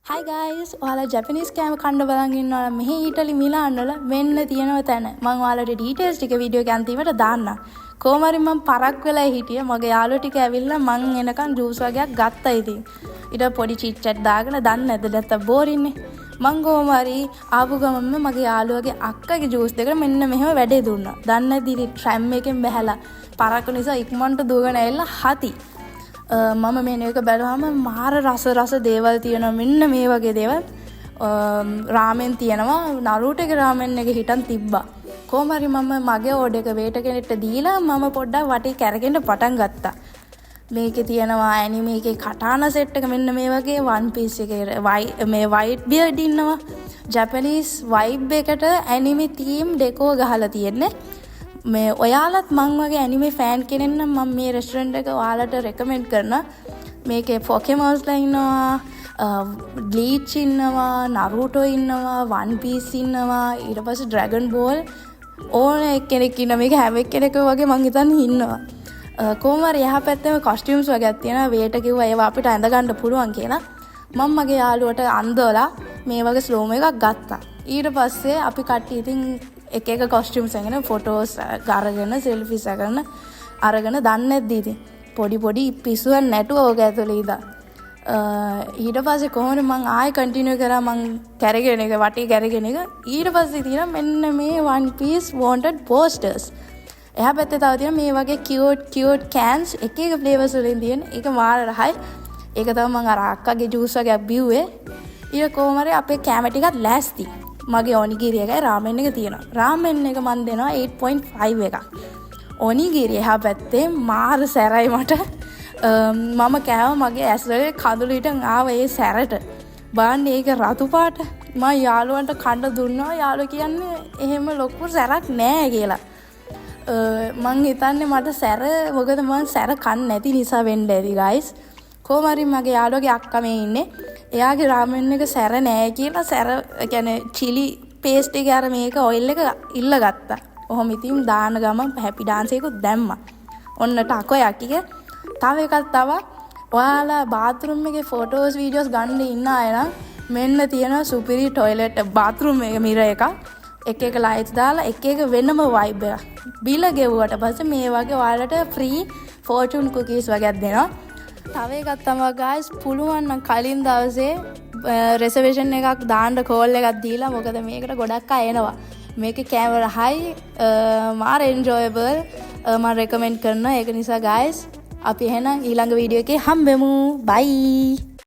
Hi guys, ඔයාලා Japanese කෑම කන්න බලන් ඉන්නවා නම් මෙහි ඊටලි මිලාන් වල මෙන්න තියෙනවා තැන. මම ඔයාලට ඩීටේල්ස් ටික වීඩියෝ එක අන්තිමට දාන්නම්. කොහොම හරි මම පරක් වෙලා හිටියේ. මගේ යාළුවෝ ටික ඇවිල්ලා මං එනකන් ජූස් වගේක් ගත්තා ඉතින්. ඊට පොඩි චිට් චැට් දාගෙන දන්නේ නැද්ද නැත්තම් බෝරින්නේ. මං කොහොම හරි ආපු ගමන්ම මගේ යාළුවගේ අක්කගේ ජූස් දෙකට මෙන්න මෙහෙම වැඩේ දුන්නා. දන්නේ නැද්ද ඉතින් ට්‍රැම් එකෙන් බහැලා පරක් නිසා ඉක්මනට දුවගෙන ඇවිල්ලා හති. මම මෙන්න එක බැලුවාම මාර රස දේවල් තියෙනවා මෙන්න මේ වගේ දේවල් රාමෙන් තියෙනවා නරුටෝගේ රාමෙන් එක හිටන් තිබ්බා කොහොම හරි මම මගේ ඕඩර් එක වේටර් කෙනෙක්ට දීලා මම පොඩ්ඩක් වටේ කැරකෙන්න පටන් ගත්තා මේකේ තියෙනවා ඇනිමේ එකේ කටානා සෙට් එක මෙන්න මේ වගේ වන් පීස් එකේ මේ වයිට් බියර්ඩ් ඉන්නවා ජැපනීස් වයිබ් එකට ඇනිමේ තීම් ඩෙකෝ ගහලා තියෙන්නේ මේ ඔයාලත් මං වගේ ඇනිමේ ෆෑන් කෙනෙක් නම් මම මේ රෙස්ටොරන්ට් එක ඔයාලට රෙකමෙන්ඩ් කරනවා. මේකේ පොකෙමොන්ස්ලා ඉන්නවා, බ්ලීච් ඉන්නවා, නරුටෝ ඉන්නවා, වන් පීස් ඉන්නවා, ඊට පස්සේ ඩ්‍රැගන් බෝල් ඕන එක්කෙනෙක් ඉන්නවා. මේක හැම එක්කෙනෙක්ම වගේ මං හිතන්නේ ඉන්නවා. කොහොම හරි එහා පැත්තේ කොස්ටියුම්ස් වගේක් තියෙනවා. වේට කිව්වා ඒවා අපිට ඇඳ ගන්න පුළුවන් කියලා. මම මගේ යාළුවට අන්දවලා මේ වගේ ස්ලෝම එකක් ගත්තා. ඊට පස්සේ අපි කට්ටිය ඉතින් එක කොස්ටියුම්ස් අරගෙන ෆොටෝස් අරගෙන සෙල්ෆිස් අරගෙන දන්නේ නැද්ද ඉතින් පොඩි පිස්සුවක් නැටුව ඕක ඇතුලේ ඉඳා ඊට පස්සේ කොහොමද මං ආයෙ කන්ටිනියු කරා මං කැරගෙන එක වටේ කැරගෙන එක ඊට පස්සේ තියෙනවා මෙන්න මේ one piece wanted posters එහා පැත්තේ තව තියෙනවා මේ වගේ cute cans එක ෆ්ලේවර්ස් වලින් තියෙන ඒක මාර රහයි ඒක තමයි මං අර අක්කගේ ජූස් වගේ බිව්වේ ඊට කොහොම හරි අපේ කැම ටිකත් ලෑස්ති මගේ ඔනිගිරි එකයි රාමෙන් එක තියෙනවා. රාමෙන් එක මන් දෙනවා 8.5 එකක්. ඔනිගිරි එහා පැත්තේ මාර සැරයි මට. මම කෑවා මගේ ඇස් වල කඳුළු හිටන් ආව ඒ සැරට. බලන්න ඒක රතු පාට. මම යාළුවන්ට කන්න දුන්නා. යාළුවා කියන්නේ එහෙම ලොකු සැරක් නෑ කියලා. මං හිතන්නේ මට සැර මොකද මං සැර කන්න නැති නිසා වෙන්න ඇති guys. කොහොම හරි මගේ යාළුවගේ අක්කා මේ ඉන්නේ. එයාගේ රාමෙන් එක සැර නෑ කියලා සැර කියන්නේ චිලි පේස්ට් එක අර මේක ඔයිල් එක ඉල්ල ගත්තා. ඔහොම ඉතින් දාන ගමන් හැපි ඩාන්ස් එකකුත් දැම්මා. ඔන්න ටකෝ යටික තව එකක් තව ඔයාලා බාත්රූම් එකේ ෆොටෝස් වීඩියෝස් ගන්න ඉන්න අය නම් මෙන්න තියෙනවා සුපිරි টয়ලට් බාත්රූම් එක මිරර් එක එක ලයිට්ස් දාලා එක වෙනම වයිබ් එකක්. බිල ගෙවුවට පස්සේ මේ වගේ ඔයාලට ෆ්‍රී ෆෝචුන් කුකීස් වගේක් දෙනවා. තව එකක් තමයි guys පුළුවන් නම් කලින් දවසේ රෙසර්වේෂන් එකක් දාන්න කෝල් එකක් දීලා මොකද මේකට ගොඩක් අය එනවා මේකේ කැමරා හයි මාර එන්ජොයබල් මම රෙකමෙන්ඩ් කරනවා ඒක නිසා guys අපි එහෙනම් ඊළඟ වීඩියෝ එකේ හම්බෙමු bye